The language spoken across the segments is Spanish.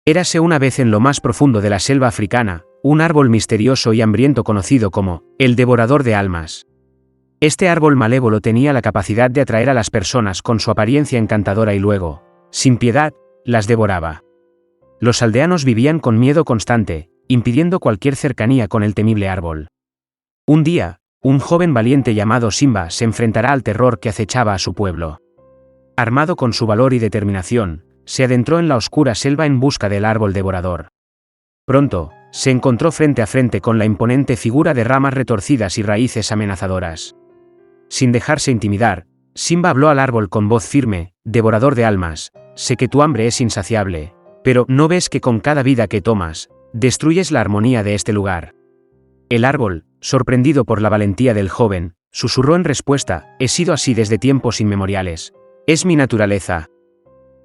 Érase una vez en lo más profundo de la selva africana, un árbol misterioso y hambriento conocido como el devorador de almas. Este árbol malévolo tenía la capacidad de atraer a las personas con su apariencia encantadora y luego, sin piedad, las devoraba. Los aldeanos vivían con miedo constante, impidiendo cualquier cercanía con el temible árbol. Un día, un joven valiente llamado Simba se enfrentará al terror que acechaba a su pueblo. Armado con su valor y determinación, se adentró en la oscura selva en busca del árbol devorador. Pronto, se encontró frente a frente con la imponente figura de ramas retorcidas y raíces amenazadoras. Sin dejarse intimidar, Simba habló al árbol con voz firme: «Devorador de almas, sé que tu hambre es insaciable, pero ¿no ves que con cada vida que tomas, destruyes la armonía de este lugar?» El árbol, sorprendido por la valentía del joven, susurró en respuesta: «He sido así desde tiempos inmemoriales. Es mi naturaleza».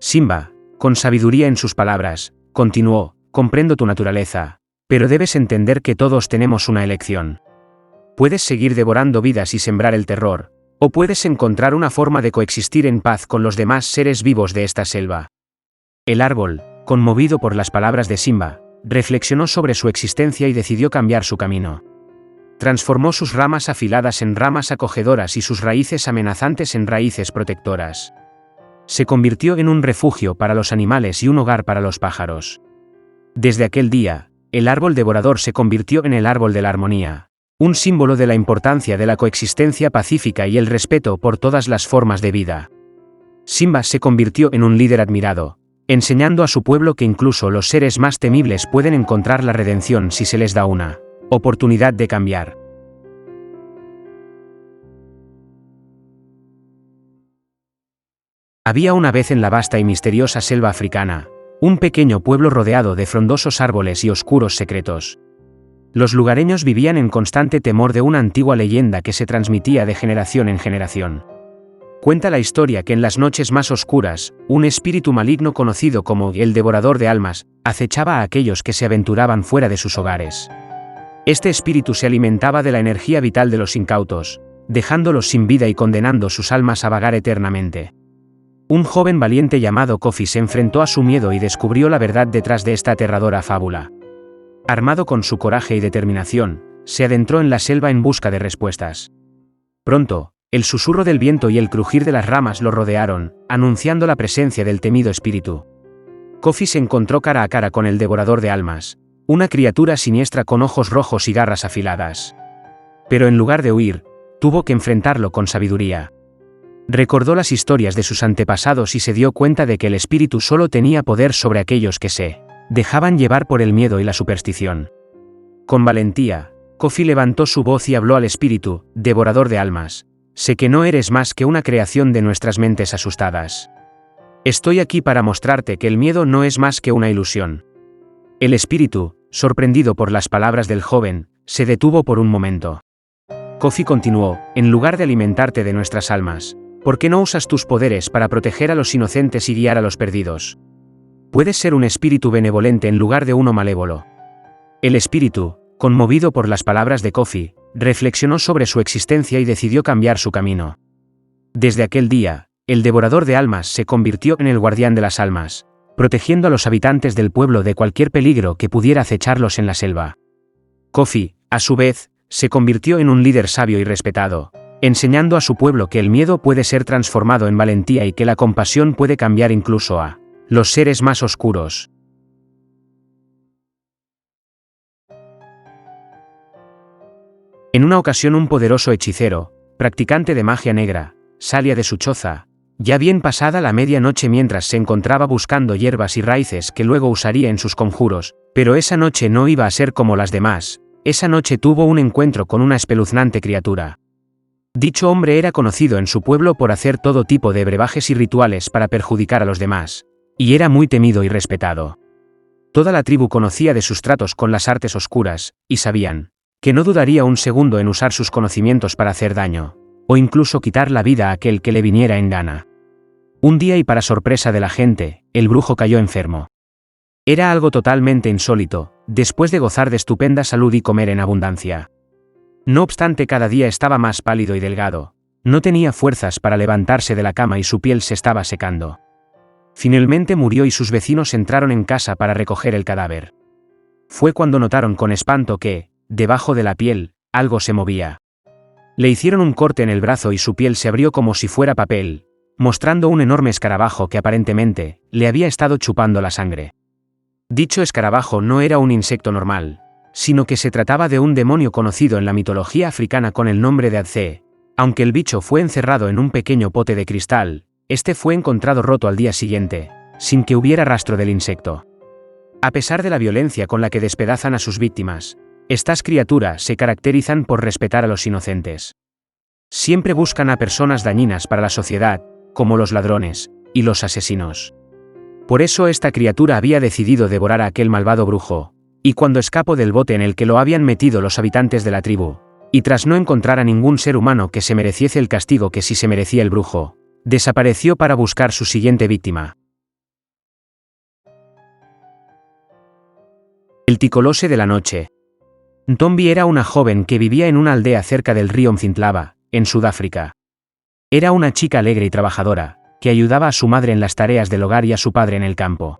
Simba, con sabiduría en sus palabras, continuó: «Comprendo tu naturaleza, pero debes entender que todos tenemos una elección. Puedes seguir devorando vidas y sembrar el terror, o puedes encontrar una forma de coexistir en paz con los demás seres vivos de esta selva». El árbol, conmovido por las palabras de Simba, reflexionó sobre su existencia y decidió cambiar su camino. Transformó sus ramas afiladas en ramas acogedoras y sus raíces amenazantes en raíces protectoras. Se convirtió en un refugio para los animales y un hogar para los pájaros. Desde aquel día, el árbol devorador se convirtió en el árbol de la armonía, un símbolo de la importancia de la coexistencia pacífica y el respeto por todas las formas de vida. Simba se convirtió en un líder admirado, enseñando a su pueblo que incluso los seres más temibles pueden encontrar la redención si se les da una oportunidad de cambiar. Había una vez en la vasta y misteriosa selva africana, un pequeño pueblo rodeado de frondosos árboles y oscuros secretos. Los lugareños vivían en constante temor de una antigua leyenda que se transmitía de generación en generación. Cuenta la historia que en las noches más oscuras, un espíritu maligno conocido como el devorador de almas, acechaba a aquellos que se aventuraban fuera de sus hogares. Este espíritu se alimentaba de la energía vital de los incautos, dejándolos sin vida y condenando sus almas a vagar eternamente. Un joven valiente llamado Kofi se enfrentó a su miedo y descubrió la verdad detrás de esta aterradora fábula. Armado con su coraje y determinación, se adentró en la selva en busca de respuestas. Pronto, el susurro del viento y el crujir de las ramas lo rodearon, anunciando la presencia del temido espíritu. Kofi se encontró cara a cara con el devorador de almas, una criatura siniestra con ojos rojos y garras afiladas. Pero en lugar de huir, tuvo que enfrentarlo con sabiduría. Recordó las historias de sus antepasados y se dio cuenta de que el espíritu solo tenía poder sobre aquellos que se dejaban llevar por el miedo y la superstición. Con valentía, Kofi levantó su voz y habló al espíritu: «Devorador de almas, sé que no eres más que una creación de nuestras mentes asustadas. Estoy aquí para mostrarte que el miedo no es más que una ilusión». El espíritu, sorprendido por las palabras del joven, se detuvo por un momento. Kofi continuó: «En lugar de alimentarte de nuestras almas, ¿por qué no usas tus poderes para proteger a los inocentes y guiar a los perdidos? Puedes ser un espíritu benevolente en lugar de uno malévolo». El espíritu, conmovido por las palabras de Kofi, reflexionó sobre su existencia y decidió cambiar su camino. Desde aquel día, el devorador de almas se convirtió en el guardián de las almas, protegiendo a los habitantes del pueblo de cualquier peligro que pudiera acecharlos en la selva. Kofi, a su vez, se convirtió en un líder sabio y respetado, enseñando a su pueblo que el miedo puede ser transformado en valentía y que la compasión puede cambiar incluso a los seres más oscuros. En una ocasión un poderoso hechicero, practicante de magia negra, salía de su choza, ya bien pasada la medianoche mientras se encontraba buscando hierbas y raíces que luego usaría en sus conjuros, pero esa noche no iba a ser como las demás. Esa noche tuvo un encuentro con una espeluznante criatura. Dicho hombre era conocido en su pueblo por hacer todo tipo de brebajes y rituales para perjudicar a los demás, y era muy temido y respetado. Toda la tribu conocía de sus tratos con las artes oscuras, y sabían que no dudaría un segundo en usar sus conocimientos para hacer daño, o incluso quitar la vida a aquel que le viniera en gana. Un día y para sorpresa de la gente, el brujo cayó enfermo. Era algo totalmente insólito, después de gozar de estupenda salud y comer en abundancia. No obstante, cada día estaba más pálido y delgado, no tenía fuerzas para levantarse de la cama y su piel se estaba secando. Finalmente murió y sus vecinos entraron en casa para recoger el cadáver. Fue cuando notaron con espanto que, debajo de la piel, algo se movía. Le hicieron un corte en el brazo y su piel se abrió como si fuera papel, mostrando un enorme escarabajo que aparentemente le había estado chupando la sangre. Dicho escarabajo no era un insecto normal, sino que se trataba de un demonio conocido en la mitología africana con el nombre de Adze. Aunque el bicho fue encerrado en un pequeño pote de cristal, este fue encontrado roto al día siguiente, sin que hubiera rastro del insecto. A pesar de la violencia con la que despedazan a sus víctimas, estas criaturas se caracterizan por respetar a los inocentes. Siempre buscan a personas dañinas para la sociedad, como los ladrones y los asesinos. Por eso esta criatura había decidido devorar a aquel malvado brujo, y cuando escapó del bote en el que lo habían metido los habitantes de la tribu, y tras no encontrar a ningún ser humano que se mereciese el castigo que sí se merecía el brujo, desapareció para buscar su siguiente víctima. El Tikolose de la noche. Ntombi era una joven que vivía en una aldea cerca del río Mfintlava, en Sudáfrica. Era una chica alegre y trabajadora, que ayudaba a su madre en las tareas del hogar y a su padre en el campo.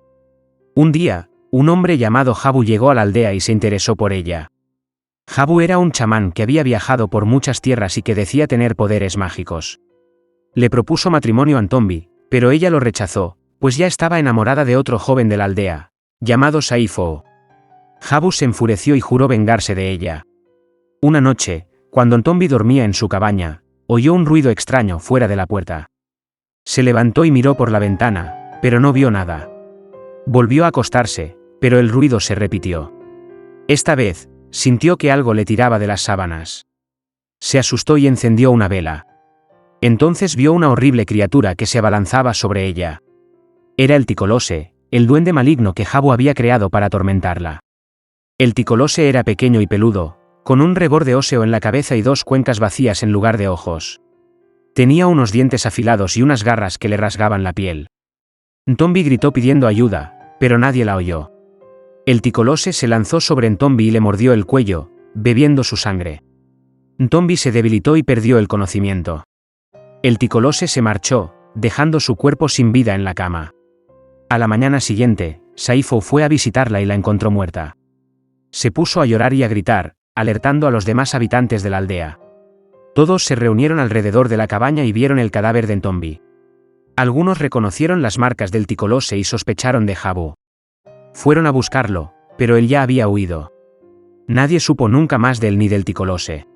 Un día, un hombre llamado Habu llegó a la aldea y se interesó por ella. Habu era un chamán que había viajado por muchas tierras y que decía tener poderes mágicos. Le propuso matrimonio a Ntombi, pero ella lo rechazó, pues ya estaba enamorada de otro joven de la aldea, llamado Saifo. Habu se enfureció y juró vengarse de ella. Una noche, cuando Ntombi dormía en su cabaña, oyó un ruido extraño fuera de la puerta. Se levantó y miró por la ventana, pero no vio nada. Volvió a acostarse, pero el ruido se repitió. Esta vez, sintió que algo le tiraba de las sábanas. Se asustó y encendió una vela. Entonces vio una horrible criatura que se abalanzaba sobre ella. Era el Tikolose, el duende maligno que Habu había creado para atormentarla. El Tikolose era pequeño y peludo, con un reborde óseo en la cabeza y dos cuencas vacías en lugar de ojos. Tenía unos dientes afilados y unas garras que le rasgaban la piel. Ntombi gritó pidiendo ayuda, pero nadie la oyó. El Tikolose se lanzó sobre Ntombi y le mordió el cuello, bebiendo su sangre. Ntombi se debilitó y perdió el conocimiento. El Tikolose se marchó, dejando su cuerpo sin vida en la cama. A la mañana siguiente, Saifo fue a visitarla y la encontró muerta. Se puso a llorar y a gritar, alertando a los demás habitantes de la aldea. Todos se reunieron alrededor de la cabaña y vieron el cadáver de Ntombi. Algunos reconocieron las marcas del Tikolose y sospecharon de Habu. Fueron a buscarlo, pero él ya había huido. Nadie supo nunca más de él ni del Tikolose.